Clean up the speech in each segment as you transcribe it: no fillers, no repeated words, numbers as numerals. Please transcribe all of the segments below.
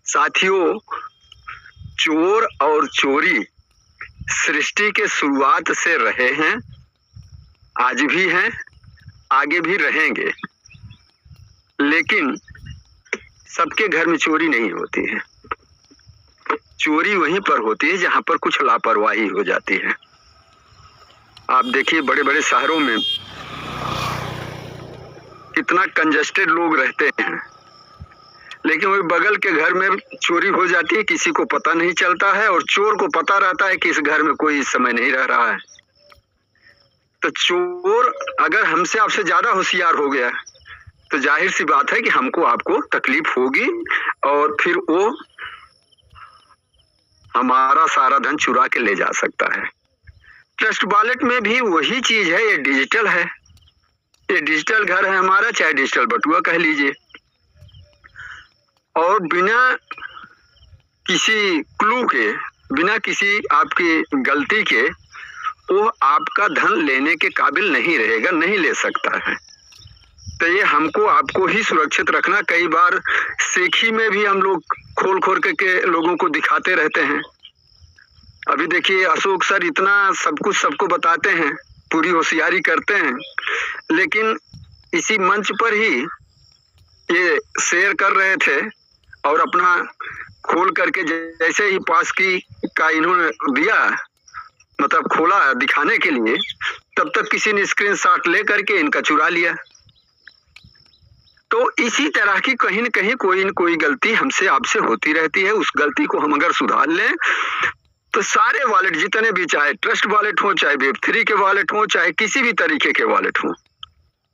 साथियों, चोर और चोरी सृष्टि के शुरुआत से रहे हैं, आज भी हैं, आगे भी रहेंगे। लेकिन सबके घर में चोरी नहीं होती है। चोरी वहीं पर होती है जहां पर कुछ लापरवाही हो जाती है। आप देखिए बड़े बड़े शहरों में कितना कंजस्टेड लोग रहते हैं, लेकिन वही बगल के घर में चोरी हो जाती है, किसी को पता नहीं चलता है और चोर को पता रहता है कि इस घर में कोई इस समय नहीं रह रहा है। तो चोर अगर हमसे आपसे ज्यादा होशियार हो गया तो जाहिर सी बात है कि हमको आपको तकलीफ होगी और फिर वो हमारा सारा धन चुरा के ले जा सकता है। ट्रस्ट वॉलेट में भी वही चीज है, ये डिजिटल है, ये डिजिटल घर है हमारा, चाहे डिजिटल बटुआ कह लीजिए। और बिना किसी क्लू के, बिना किसी आपकी गलती के वो आपका धन लेने के काबिल नहीं रहेगा, नहीं ले सकता है। तो ये हमको आपको ही सुरक्षित रखना। कई बार सेखी में भी हम लोग खोल खोल के लोगों को दिखाते रहते हैं। अभी देखिए अशोक सर इतना सब कुछ सबको बताते हैं, पूरी होशियारी करते हैं, लेकिन इसी मंच पर ही ये शेयर कर रहे थे और अपना खोल करके जैसे ही पास की का इन्होंने दिया, मतलब खोला दिखाने के लिए, तब तक किसी ने स्क्रीनशॉट ले करके इनका चुरा लिया। तो इसी तरह की कहीं न कहीं कोई न कोई गलती हमसे आपसे होती रहती है। उस गलती को हम अगर सुधार लें तो सारे वॉलेट जितने भी, चाहे ट्रस्ट वॉलेट हो, चाहे वेब3 के वॉलेट हो, चाहे किसी भी तरीके के वॉलेट हो,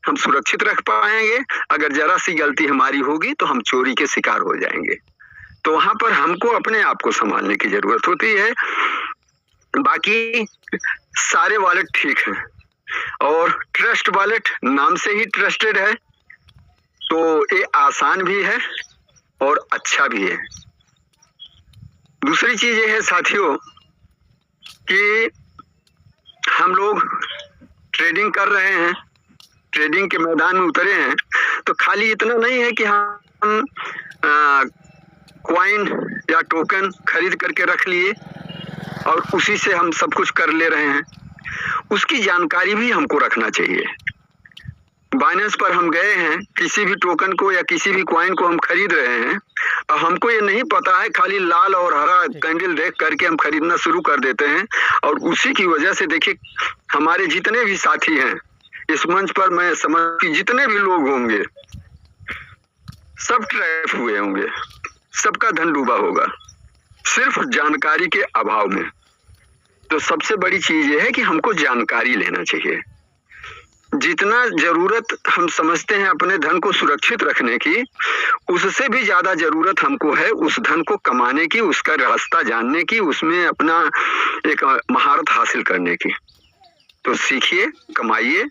हम सुरक्षित रख पाएंगे। अगर जरा सी गलती हमारी होगी तो हम चोरी के शिकार हो जाएंगे। तो वहां पर हमको अपने आप को संभालने की जरूरत होती है। बाकी सारे वॉलेट ठीक हैं और ट्रस्ट वॉलेट नाम से ही ट्रस्टेड है, तो ये आसान भी है और अच्छा भी है। दूसरी चीज ये है साथियों कि हम लोग ट्रेडिंग कर रहे हैं, ट्रेडिंग के मैदान में उतरे हैं, तो खाली इतना नहीं है कि हम कॉइन या टोकन खरीद करके रख लिए और उसी से हम सब कुछ कर ले रहे हैं। उसकी जानकारी भी हमको रखना चाहिए। बाइनेंस पर हम गए हैं, किसी भी टोकन को या किसी भी कॉइन को हम खरीद रहे हैं और हमको ये नहीं पता है, खाली लाल और हरा कैंडल देख करके हम खरीदना शुरू कर देते हैं और उसी की वजह से देखिए हमारे जितने भी साथी हैं इस मंच पर, मैं समझ कि जितने भी लोग होंगे सब ट्रैप हुए होंगे, सबका धन डूबा होगा सिर्फ जानकारी के अभाव में। तो सबसे बड़ी चीज ये है कि हमको जानकारी लेना चाहिए। जितना जरूरत हम समझते हैं अपने धन को सुरक्षित रखने की, उससे भी ज्यादा जरूरत हमको है उस धन को कमाने की, उसका रास्ता जानने की, उसमें अपना एक महारत हासिल करने की। तो सीखिए, कमाइए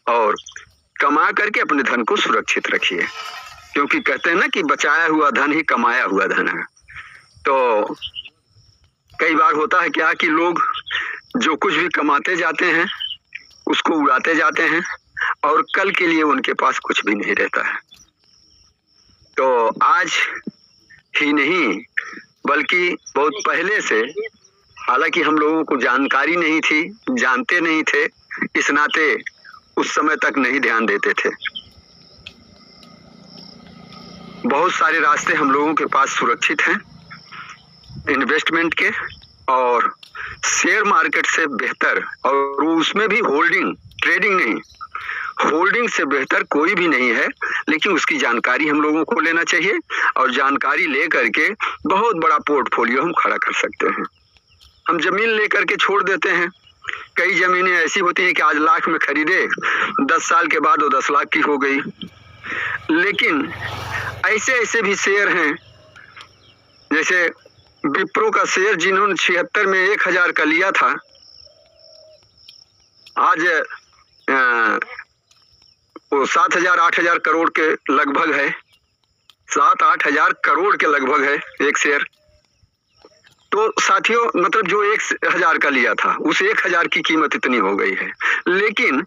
और कमा करके अपने धन को सुरक्षित रखिए, क्योंकि कहते हैं ना कि बचाया हुआ धन ही कमाया हुआ धन है। तो कई बार होता है क्या कि लोग जो कुछ भी कमाते जाते हैं उसको उड़ाते जाते हैं और कल के लिए उनके पास कुछ भी नहीं रहता है। तो आज ही नहीं बल्कि बहुत पहले से, हालांकि हम लोगों को जानकारी नहीं थी, जानते नहीं थे, इस नाते उस समय तक नहीं ध्यान देते थे। बहुत सारे रास्ते हम लोगों के पास सुरक्षित हैं इन्वेस्टमेंट के, और शेयर मार्केट से बेहतर, और उसमें भी होल्डिंग, ट्रेडिंग नहीं, होल्डिंग से बेहतर कोई भी नहीं है। लेकिन उसकी जानकारी हम लोगों को लेना चाहिए और जानकारी ले करके बहुत बड़ा पोर्टफोलियो हम खड़ा कर सकते हैं। हम जमीन ले करके छोड़ देते हैं, कई जमीनें ऐसी होती हैं कि आज लाख में खरीदे, 10 साल के बाद वो 10 लाख की हो गई। लेकिन ऐसे ऐसे भी शेयर हैं, जैसे विप्रो का शेयर जिन्होंने 76 में 1000 का लिया था, आज वो 7000-8000 करोड़ के लगभग है, 7-8 हजार करोड़ के लगभग है एक शेयर। तो साथियों मतलब जो 1000 का लिया था उस 1000 की कीमत इतनी हो गई है। लेकिन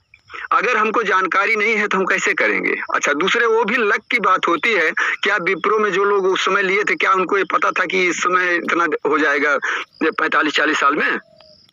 अगर हमको जानकारी नहीं है तो हम कैसे करेंगे। अच्छा, दूसरे वो भी लक की बात होती है। क्या विप्रो में जो लोग उस समय लिए थे, क्या उनको ये पता था कि इस समय इतना हो जाएगा 45-40 साल में?